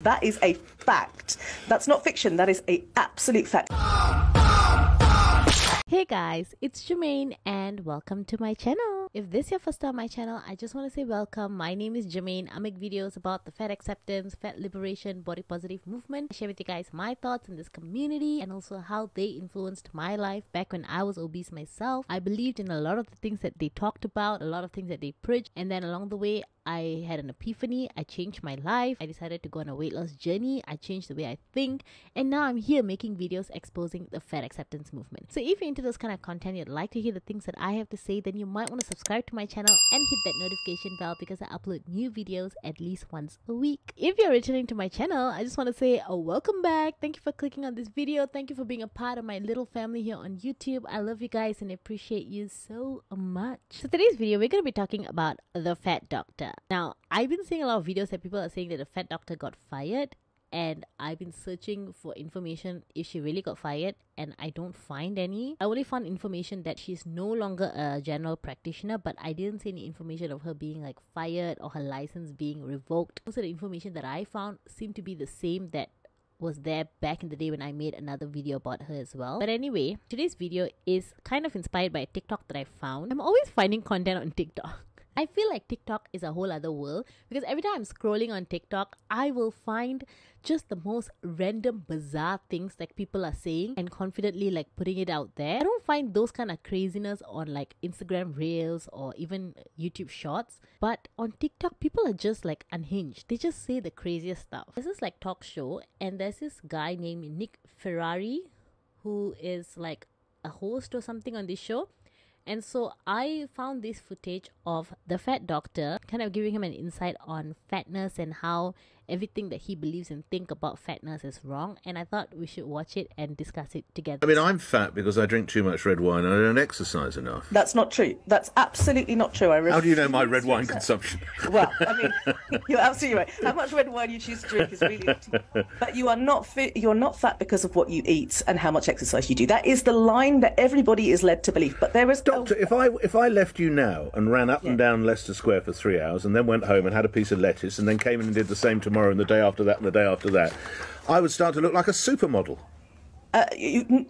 That is a fact. That's not fiction. That is an absolute fact. Hey guys, it's Jermaine and welcome to my channel. If this is your first time on my channel, I just want to say welcome. My name is Jermaine. I make videos about the fat acceptance, fat liberation, body positive movement. I share with you guys my thoughts in this community and also how they influenced my life back when I was obese myself. I believed in a lot of the things that they talked about, a lot of things that they preached, and then along the way I had an epiphany. I changed my life. I decided to go on a weight loss journey. I changed the way I think, and now I'm here making videos exposing the fat acceptance movement. So if you're into this kind of content, you'd like to hear the things that I have to say, then you might want to subscribe to my channel and hit that notification bell because I upload new videos at least once a week. If you're returning to my channel, I just want to say welcome back. Thank you for clicking on this video. Thank you for being a part of my little family here on YouTube. I love you guys and appreciate you so much. So today's video, we're going to be talking about the fat doctor. Now, I've been seeing a lot of videos that people are saying that the fat doctor got fired, and I've been searching for information if she really got fired, and I don't find any. I only found information that she's no longer a general practitioner, but I didn't see any information of her being like fired or her license being revoked. Also, the information that I found seemed to be the same that was there back in the day when I made another video about her as well. But anyway, today's video is kind of inspired by a TikTok that I found. I'm always finding content on TikTok. I feel like TikTok is a whole other world because every time I'm scrolling on TikTok, I will find just the most random, bizarre things like people are saying and confidently like putting it out there. I don't find those kind of craziness on like Instagram Reels or even YouTube Shorts. But on TikTok, people are just like unhinged. They just say the craziest stuff. There's this like talk show and there's this guy named Nick Ferrari who is like a host or something on this show. And so I found this footage of the fat doctor kind of giving him an insight on fatness and how everything that he believes and think about fatness is wrong. And I thought we should watch it and discuss it together. I mean, I'm fat because I drink too much red wine and I don't exercise enough. That's not true. That's absolutely not true. How do you know my red wine consumption? Well, I mean, you're absolutely right. How much red wine you choose to drink is really up to you. But you are not fit. You're not fat because of what you eat and how much exercise you do. That is the line that everybody is led to believe. But there is Doctor, if I left you now and ran up and down Leicester Square for 3 hours and then went home and had a piece of lettuce and then came in and did the same tomorrow and the day after that and the day after that, I would start to look like a supermodel.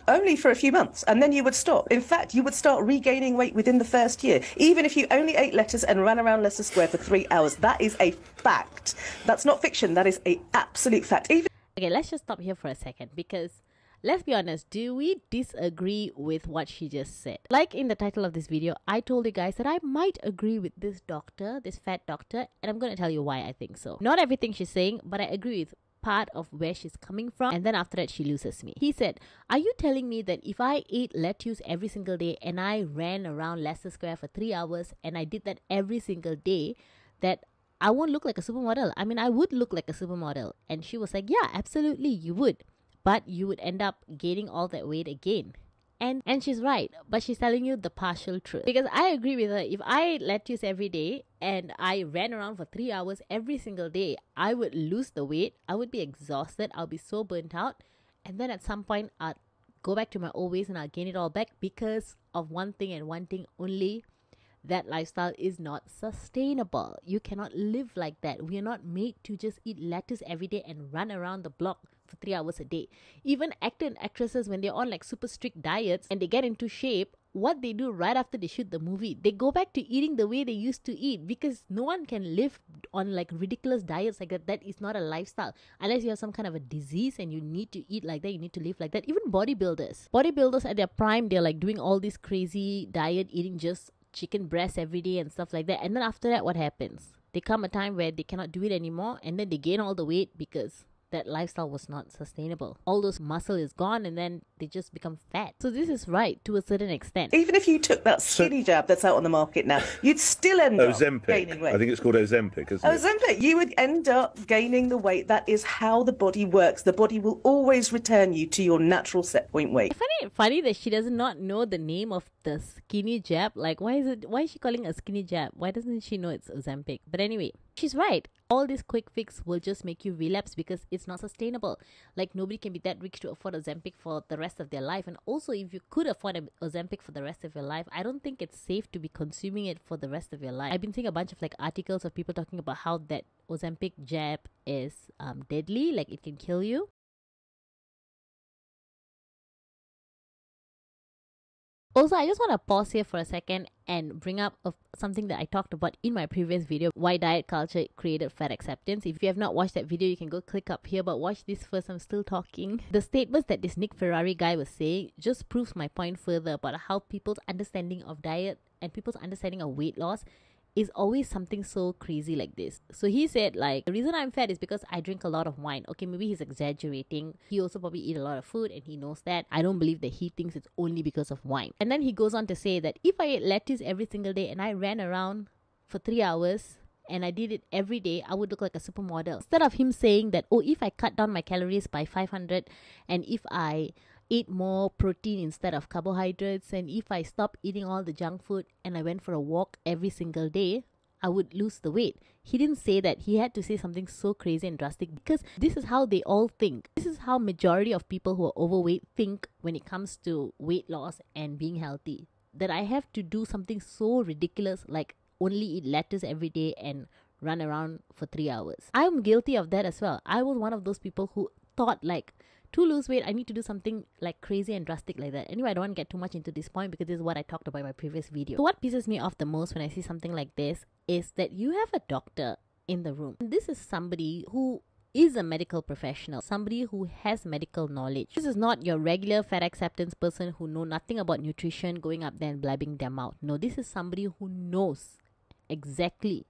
Only for a few months, and then you would stop. In fact, you would start regaining weight within the first year, even if you only ate lettuce and ran around Leicester Square for 3 hours. That is a fact. That's not fiction. That is an absolute fact. Okay, let's just stop here for a second because let's be honest, do we disagree with what she just said? Like in the title of this video, I told you guys that I might agree with this doctor, this fat doctor, and I'm going to tell you why I think so. Not everything she's saying, but I agree with part of where she's coming from, and then after that she loses me. He said, are you telling me that if I ate lettuce every single day and I ran around Leicester Square for 3 hours and I did that every single day, that I won't look like a supermodel? I mean, I would look like a supermodel. And she was like, yeah, absolutely you would, but you would end up gaining all that weight again. And she's right, but she's telling you the partial truth. Because I agree with her. If I ate lettuce every day and I ran around for 3 hours every single day, I would lose the weight. I would be exhausted. I'll be so burnt out. And then at some point, I'll go back to my old ways and I'll gain it all back because of one thing and one thing only. That lifestyle is not sustainable. You cannot live like that. We are not made to just eat lettuce every day and run around the block for 3 hours a day. Even actors and actresses, when they're on like super strict diets and they get into shape, what they do right after they shoot the movie, they go back to eating the way they used to eat because no one can live on like ridiculous diets like that. That is not a lifestyle. Unless you have some kind of a disease and you need to eat like that, you need to live like that. Even bodybuilders at their prime, they're like doing all this crazy diet, eating just chicken breast every day and stuff like that. And then after that, what happens? They come a time where they cannot do it anymore and then they gain all the weight because that lifestyle was not sustainable. All those muscle is gone and then they just become fat. So this is right to a certain extent. Even if you took that skinny jab that's out on the market now, you'd still end up gaining weight. I think it's called Ozempic, isn't it? Ozempic. You would end up gaining the weight. That is how the body works. The body will always return you to your natural set point weight. I find it funny that she does not know the name of the skinny jab. Like, why is she calling it a skinny jab? Why doesn't she know it's Ozempic? But anyway, she's right. All this quick fix will just make you relapse because it's not sustainable. Like, nobody can be that rich to afford Ozempic for the rest of their life. And also, if you could afford Ozempic for the rest of your life, I don't think it's safe to be consuming it for the rest of your life. I've been seeing a bunch of like articles of people talking about how that Ozempic jab is deadly, like it can kill you. Also, I just want to pause here for a second and bring up something that I talked about in my previous video, why diet culture created fat acceptance. If you have not watched that video, you can go click up here, but watch this first. I'm still talking. The statements that this Nick Ferrari guy was saying just proves my point further about how people's understanding of diet and people's understanding of weight loss is always something so crazy like this. So he said, like, the reason I'm fat is because I drink a lot of wine. Okay, maybe he's exaggerating. He also probably eat a lot of food and he knows that. I don't believe that he thinks it's only because of wine. And then he goes on to say that if I ate lettuce every single day and I ran around for 3 hours and I did it every day, I would look like a supermodel. Instead of him saying that, oh, if I cut down my calories by 500 and if I eat more protein instead of carbohydrates, and if I stop eating all the junk food and I went for a walk every single day, I would lose the weight. He didn't say that. He had to say something so crazy and drastic because this is how they all think. This is how majority of people who are overweight think when it comes to weight loss and being healthy. That I have to do something so ridiculous like only eat lettuce every day and run around for 3 hours. I'm guilty of that as well. I was one of those people who thought like, to lose weight, I need to do something like crazy and drastic like that. Anyway, I don't want to get too much into this point because this is what I talked about in my previous video. So what pisses me off the most when I see something like this is that you have a doctor in the room. And this is somebody who is a medical professional, somebody who has medical knowledge. This is not your regular fat acceptance person who know nothing about nutrition going up there and blabbing them out. No, this is somebody who knows exactly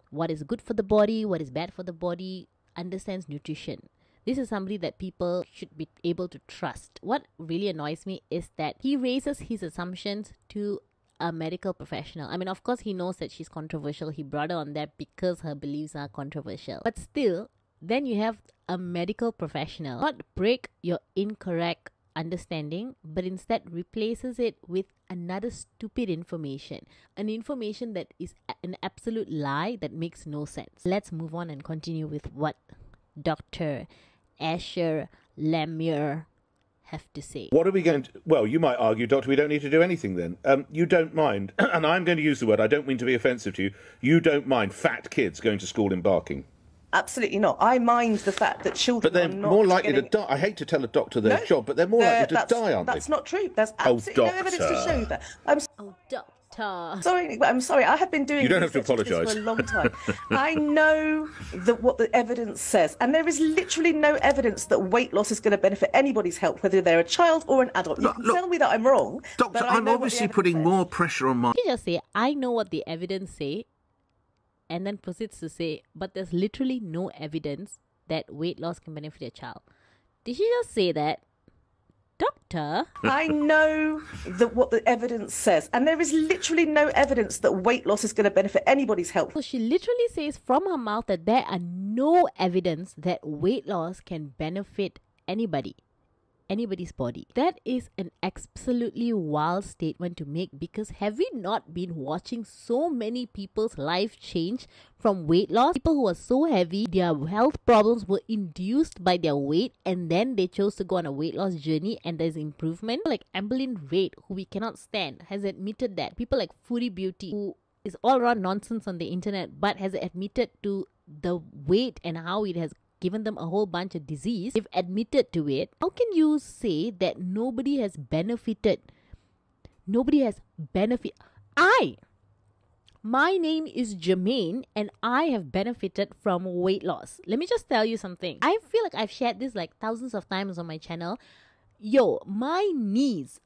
what is good for the body, what is bad for the body, understands nutrition. This is somebody that people should be able to trust. What really annoys me is that he raises his assumptions to a medical professional. I mean, of course, he knows that she's controversial. He brought her on that because her beliefs are controversial. But still, then you have a medical professional not break your incorrect understanding, but instead replaces it with another stupid information. An information that is an absolute lie that makes no sense. Let's move on and continue with what Dr. Asher Lemire have to say. What are we going to... Well, you might argue, Doctor, we don't need to do anything then. You don't mind, and I'm going to use the word, I don't mean to be offensive to you, you don't mind fat kids going to school embarking? Absolutely not. I mind the fact that children but they're are not more likely to die. I hate to tell a doctor their job, but they're more likely to die, aren't they? That's not true. There's absolutely no evidence to show that. Doctor. I'm sorry. I have been doing. You don't have to research into apologise this for a long time. I know what the evidence says, and there is literally no evidence that weight loss is going to benefit anybody's health, whether they're a child or an adult. You can tell me that I'm wrong, Doctor. But I'm obviously putting more pressure on my. You just say, I know what the evidence say, and then proceeds to say, but there's literally no evidence that weight loss can benefit a child. Did she just say that? Doctor? I know what the evidence says, and there is literally no evidence that weight loss is going to benefit anybody's health. So she literally says from her mouth that there are no evidence that weight loss can benefit anybody's body. That is an absolutely wild statement to make, because have we not been watching so many people's life change from weight loss? People who are so heavy, their health problems were induced by their weight, and then they chose to go on a weight loss journey and there's improvement. Like Amberlynn Reid, who we cannot stand, has admitted that. People like Foodie Beauty, who is all around nonsense on the internet, but has admitted to the weight and how it has given them a whole bunch of disease. They've admitted to it. How can you say that nobody has benefited? Nobody has benefited. My name is Jermaine and I have benefited from weight loss. Let me just tell you something. I feel like I've shared this like thousands of times on my channel. Yo, my knees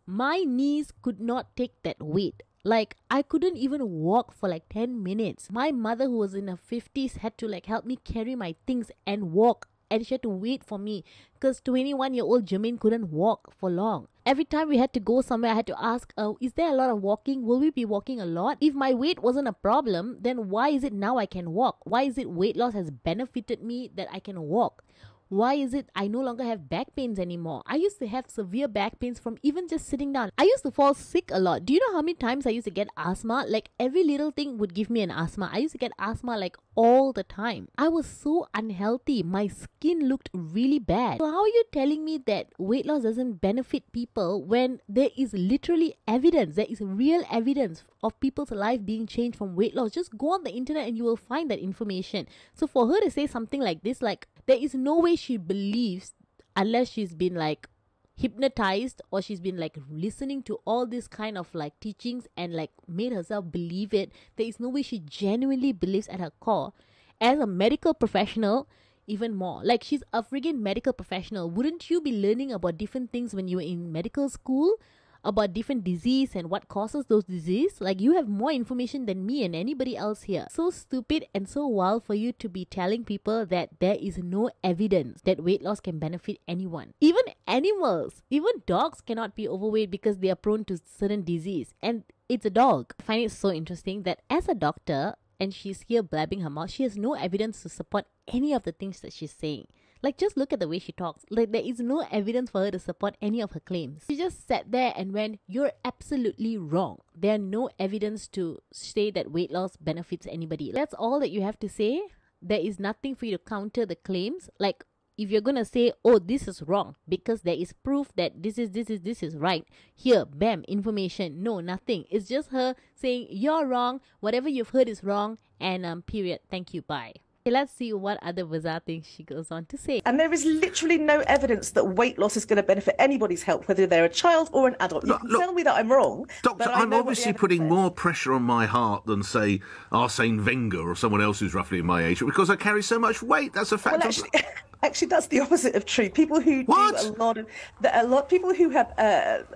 could not take that weight. Like, I couldn't even walk for like 10 minutes. My mother, who was in her 50s, had to like help me carry my things and walk. And she had to wait for me because 21-year-old Jermaine couldn't walk for long. Every time we had to go somewhere, I had to ask, is there a lot of walking? Will we be walking a lot? If my weight wasn't a problem, then why is it now I can walk? Why is it weight loss has benefited me that I can walk? Why is it I no longer have back pains anymore? I used to have severe back pains from even just sitting down. I used to fall sick a lot. Do you know how many times I used to get asthma? Like every little thing would give me an asthma. I used to get asthma like all the time. I was so unhealthy. My skin looked really bad. So how are you telling me that weight loss doesn't benefit people when there is literally evidence, there is real evidence of people's life being changed from weight loss? Just go on the internet and you will find that information. So for her to say something like this, like there is no way she believes, unless she's been like hypnotized or she's been like listening to all this kind of like teachings and like made herself believe it. There is no way she genuinely believes at her core. As a medical professional, even more. Like she's a friggin' medical professional. Wouldn't you be learning about different things when you were in medical school? About different disease and what causes those disease? Like you have more information than me and anybody else here. So stupid and so wild for you to be telling people that there is no evidence that weight loss can benefit anyone. Even animals, even dogs cannot be overweight because they are prone to certain disease. And it's a dog. I find it so interesting that as a doctor, and she's here blabbing her mouth, she has no evidence to support any of the things that she's saying. Like, just look at the way she talks. Like, there is no evidence for her to support any of her claims. She just sat there and went, you're absolutely wrong. There are no evidence to say that weight loss benefits anybody. That's all that you have to say. There is nothing for you to counter the claims. Like, if you're gonna say, oh, this is wrong, because there is proof that this is right. Here, bam, information. No, nothing. It's just her saying, you're wrong. Whatever you've heard is wrong. And period. Thank you. Bye. Let's see what other bizarre things she goes on to say. And there is literally no evidence that weight loss is going to benefit anybody's health, whether they're a child or an adult. You can tell me that I'm wrong. Doctor, I'm obviously putting more pressure on my heart than, say, Arsene Wenger or someone else who's roughly in my age, because I carry so much weight. That's a fact. Well, actually, that's the opposite of true. People who do a lot, people who have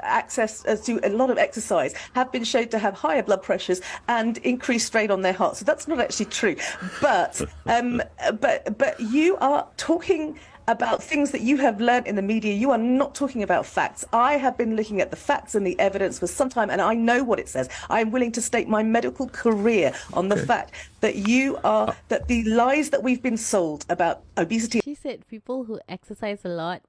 access to a lot of exercise have been shown to have higher blood pressures and increased strain on their heart. So that's not actually true. But you are talking about things that you have learned in the media. You are not talking about facts. I have been looking at the facts and the evidence for some time, and I know what it says. I am willing to stake my medical career on the fact that that the lies that we've been sold about obesity. She said people who exercise a lot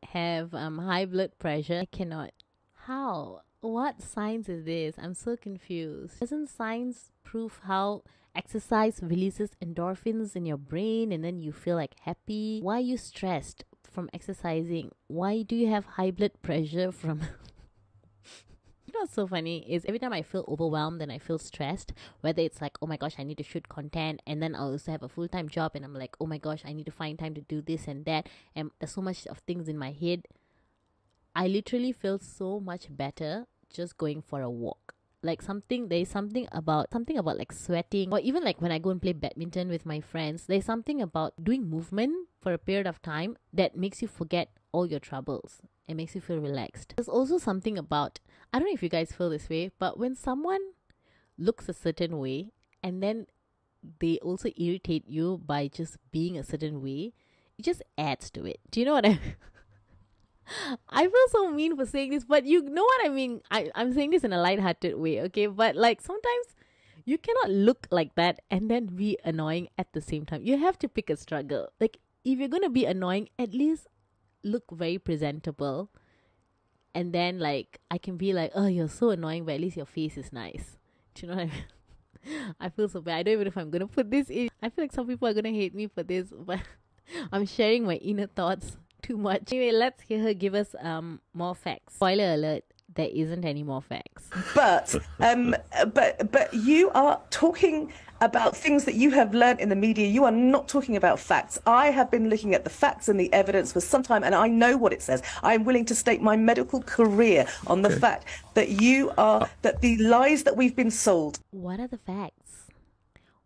have high blood pressure. I cannot. How? What science is this? I'm so confused. Doesn't science prove how exercise releases endorphins in your brain and then you feel like happy? Why are you stressed from exercising? Why do you have high blood pressure from... You know what's so funny is every time I feel overwhelmed and I feel stressed, whether it's like, oh my gosh, I need to shoot content, and then I also have a full-time job and I'm like, oh my gosh, I need to find time to do this and that, and there's so much of things in my head, I literally feel so much better just going for a walk. Like there's something about like sweating, or even like when I go and play badminton with my friends, there's something about doing movement for a period of time that makes you forget all your troubles. It makes you feel relaxed. There's also something about, I don't know if you guys feel this way, but when someone looks a certain way and then they also irritate you by just being a certain way, it just adds to it. Do you know what I mean? I feel so mean for saying this, but you know what I mean. I'm saying this in a lighthearted way, okay? But like sometimes you cannot look like that and then be annoying at the same time. You have to pick a struggle. Like if you're going to be annoying, at least look very presentable. And then like I can be like, oh, you're so annoying, but at least your face is nice. Do you know what I mean? I feel so bad. I don't even know if I'm going to put this in. I feel like some people are going to hate me for this, but I'm sharing my inner thoughts too much. Anyway, let's hear her give us more facts. Spoiler alert, there isn't any more facts. But you are talking about things that you have learned in the media. You are not talking about facts. I have been looking at the facts and the evidence for some time, and I know what it says. I am willing to stake my medical career on the fact that that the lies that we've been sold. What are the facts?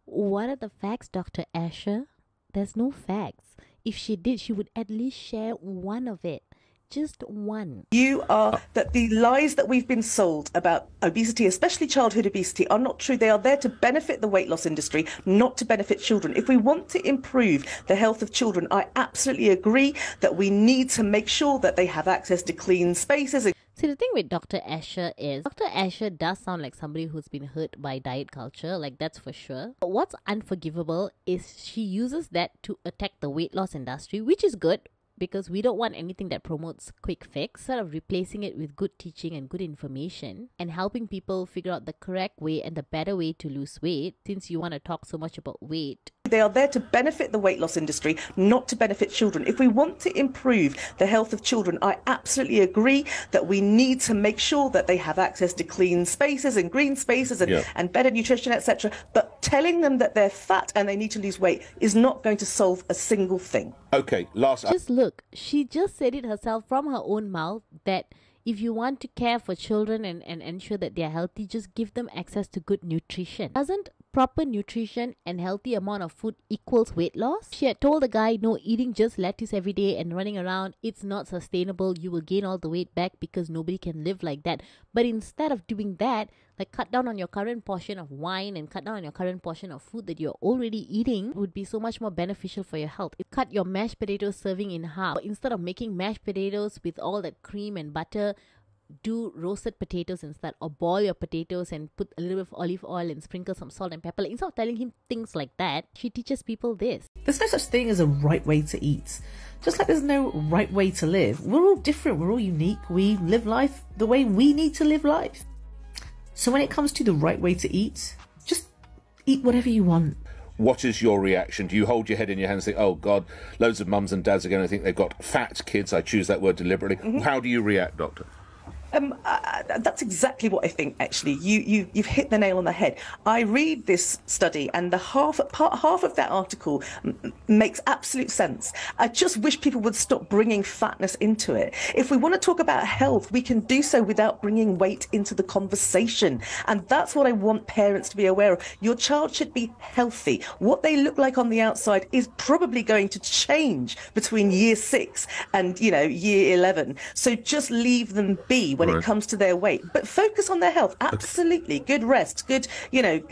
What are the facts, Dr. Asher? There's no facts. If she did, she would at least share one of it. Just one. That the lies that we've been sold about obesity, especially childhood obesity, are not true. They are there to benefit the weight loss industry, not to benefit children. If we want to improve the health of children, I absolutely agree that we need to make sure that they have access to clean spaces. See, the thing with Dr. Asher is, Dr. Asher does sound like somebody who's been hurt by diet culture, like that's for sure. But what's unforgivable is she uses that to attack the weight loss industry, which is good, because we don't want anything that promotes quick fix. Instead of replacing it with good teaching and good information and helping people figure out the correct way and the better way to lose weight, since you want to talk so much about weight. They are there to benefit the weight loss industry, not to benefit children. If we want to improve the health of children, I absolutely agree that we need to make sure that they have access to clean spaces and green spaces and better nutrition, etc. But telling them that they're fat and they need to lose weight is not going to solve a single thing. Okay, last... Just look, she just said it herself from her own mouth that if you want to care for children and ensure that they're healthy, just give them access to good nutrition. Doesn't proper nutrition and healthy amount of food equals weight loss? She had told the guy, no, eating just lettuce every day and running around, it's not sustainable. You will gain all the weight back because nobody can live like that. But instead of doing that, like cut down on your current portion of wine and cut down on your current portion of food that you're already eating, would be so much more beneficial for your health. Cut your mashed potato serving in half. Instead of making mashed potatoes with all that cream and butter, do roasted potatoes instead, or boil your potatoes and put a little bit of olive oil and sprinkle some salt and pepper. Like, instead of telling him things like that, she teaches people this. There's no such thing as a right way to eat. Just like there's no right way to live. We're all different, we're all unique. We live life the way we need to live life. So when it comes to the right way to eat, just eat whatever you want. What is your reaction? Do you hold your head in your hands and think, oh God, loads of mums and dads are going to think they've got fat kids? I choose that word deliberately. How do you react, doctor? That's exactly what I think, actually. You've hit the nail on the head. I read this study and the half of that article makes absolute sense. I just wish people would stop bringing fatness into it. If we want to talk about health, we can do so without bringing weight into the conversation. And that's what I want parents to be aware of. Your child should be healthy. What they look like on the outside is probably going to change between year 6 and, year 11. So just leave them be when it comes to their weight, but focus on their health. Absolutely. Good rest, good,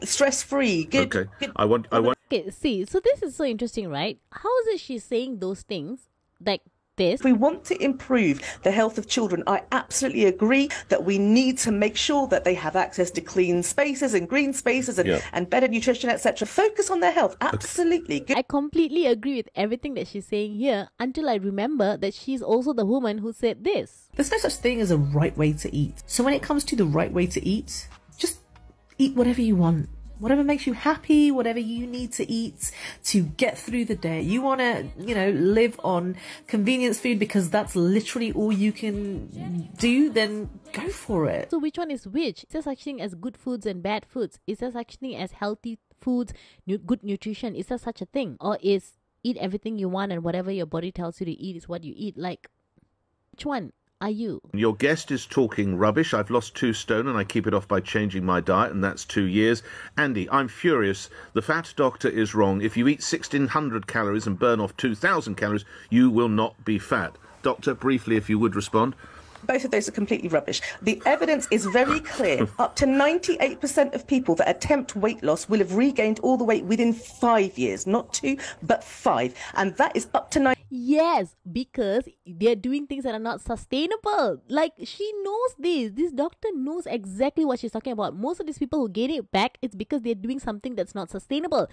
stress-free, good. Okay. Good. I want. Okay, see, so this is so interesting, right? How is it she's saying those things like this? If we want to improve the health of children, I absolutely agree that we need to make sure that they have access to clean spaces and green spaces and better nutrition, etc. Focus on their health. Absolutely. Good. I completely agree with everything that she's saying here until I remember that she's also the woman who said this. There's no such thing as a right way to eat. So when it comes to the right way to eat, just eat whatever you want. Whatever makes you happy, whatever you need to eat to get through the day. You want to, live on convenience food because that's literally all you can do, then go for it. So which one is which? Is there such thing as good foods and bad foods? Is there such thing as healthy foods, good nutrition? Is there such a thing? Or is eat everything you want and whatever your body tells you to eat is what you eat? Like, which one are you? Your guest is talking rubbish. I've lost 2 stone and I keep it off by changing my diet, and that's 2 years. Andy, I'm furious. The fat doctor is wrong. If you eat 1,600 calories and burn off 2,000 calories, you will not be fat. Doctor, briefly, if you would respond. Both of those are completely rubbish. The evidence is very clear. Up to 98% of people that attempt weight loss will have regained all the weight within 5 years. Not 2, but 5. And that is up to 9. Yes, because they're doing things that are not sustainable. Like, she knows this. This doctor knows exactly what she's talking about. Most of these people who gain it back, it's because they're doing something that's not sustainable.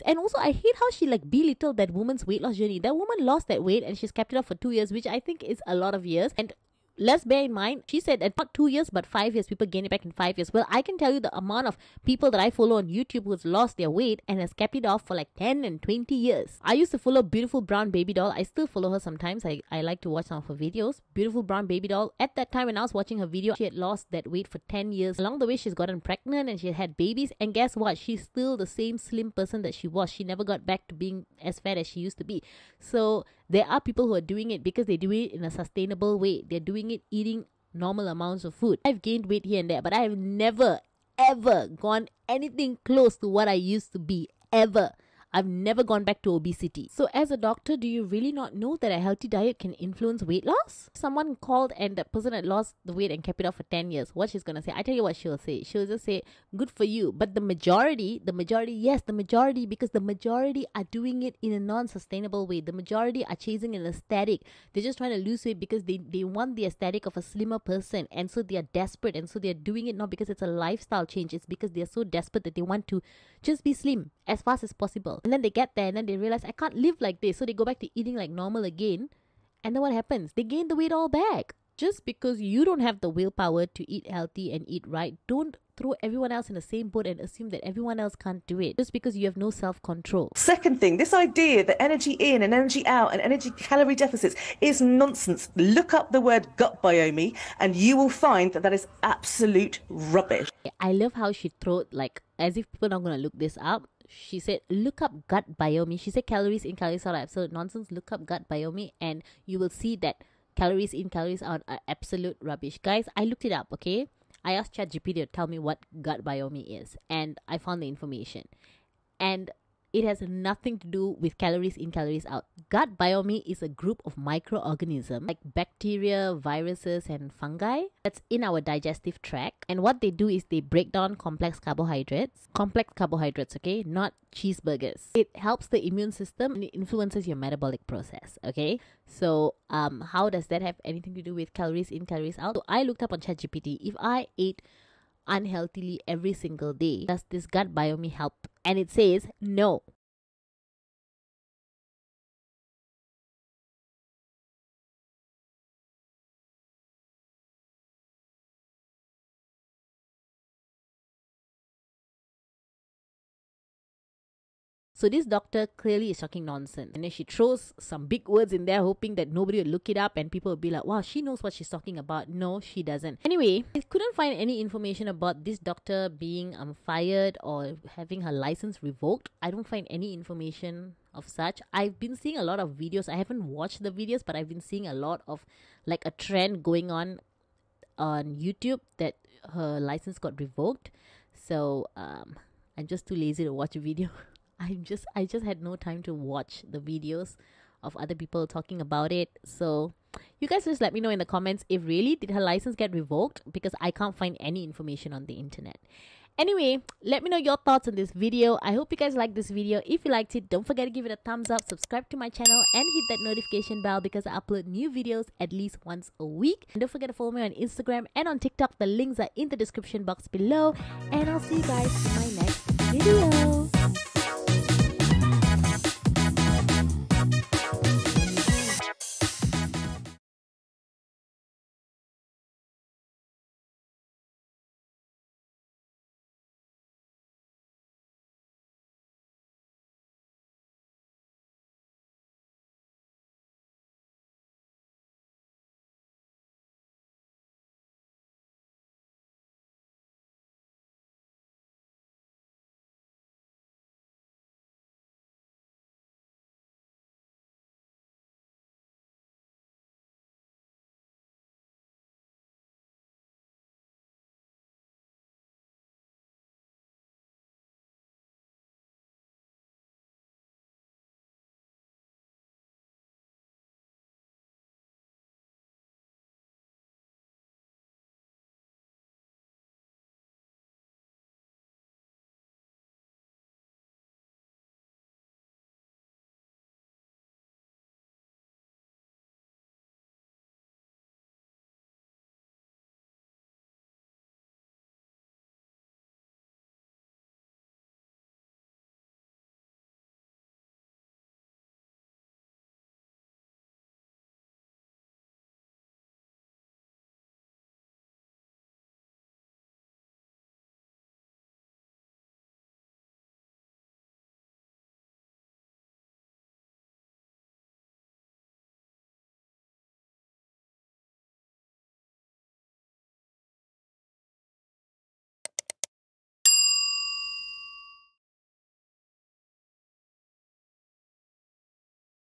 And also, I hate how she belittled that woman's weight loss journey. That woman lost that weight and she's kept it off for 2 years, which I think is a lot of years. And let's bear in mind, she said that not 2 years, but 5 years. People gain it back in 5 years. Well, I can tell you the amount of people that I follow on YouTube who's lost their weight and has kept it off for like 10 and 20 years. I used to follow Beautiful Brown Baby Doll. I still follow her sometimes. I like to watch some of her videos. Beautiful Brown Baby Doll. At that time when I was watching her video, she had lost that weight for 10 years. Along the way, she's gotten pregnant and she had babies. And guess what? She's still the same slim person that she was. She never got back to being as fat as she used to be. So there are people who are doing it because they do it in a sustainable way. They're doing it eating normal amounts of food. I've gained weight here and there, but I have never, ever gone anything close to what I used to be, ever. I've never gone back to obesity. So as a doctor, do you really not know that a healthy diet can influence weight loss? Someone called and that person had lost the weight and kept it off for 10 years. What she's gonna say? I tell you what she'll say. She'll just say, good for you. But the majority, yes, the majority, because the majority are doing it in a non-sustainable way. The majority are chasing an aesthetic. They're just trying to lose weight because they want the aesthetic of a slimmer person, and so they are desperate, and so they're doing it not because it's a lifestyle change. It's because they're so desperate that they want to just be slim as fast as possible. And then they get there and then they realize, I can't live like this. So they go back to eating like normal again. And then what happens? They gain the weight all back. Just because you don't have the willpower to eat healthy and eat right, don't throw everyone else in the same boat and assume that everyone else can't do it just because you have no self-control. Second thing, this idea that energy in and energy out and energy calorie deficits is nonsense. Look up the word gut biome and you will find that that is absolute rubbish. I love how she threw like as if people are not going to look this up. She said, look up gut biome. She said calories in, calories out are absolute nonsense. Look up gut biome and you will see that calories in, calories out are absolute rubbish. Guys, I looked it up, okay? I asked ChatGPT to tell me what gut biome is, and I found the information. And it has nothing to do with calories in, calories out. Gut biome is a group of microorganisms like bacteria, viruses, and fungi that's in our digestive tract. And what they do is they break down complex carbohydrates, okay, not cheeseburgers. It helps the immune system and it influences your metabolic process, okay? So how does that have anything to do with calories in, calories out? So I looked up on ChatGPT. If I ate unhealthily every single day, does this gut biome help? And it says no. So this doctor clearly is talking nonsense. And then she throws some big words in there hoping that nobody will look it up and people will be like, wow, she knows what she's talking about. No, she doesn't. Anyway, I couldn't find any information about this doctor being fired or having her license revoked. I don't find any information of such. I've been seeing a lot of videos. I haven't watched the videos, but I've been seeing a lot of like a trend going on YouTube that her license got revoked. So I'm just too lazy to watch a video. I just had no time to watch the videos of other people talking about it. So you guys just let me know in the comments if really did her license get revoked, because I can't find any information on the internet. Anyway, let me know your thoughts on this video. I hope you guys liked this video. If you liked it, don't forget to give it a thumbs up, subscribe to my channel, and hit that notification bell because I upload new videos at least once a week. And don't forget to follow me on Instagram and on TikTok. The links are in the description box below. And I'll see you guys in my next video.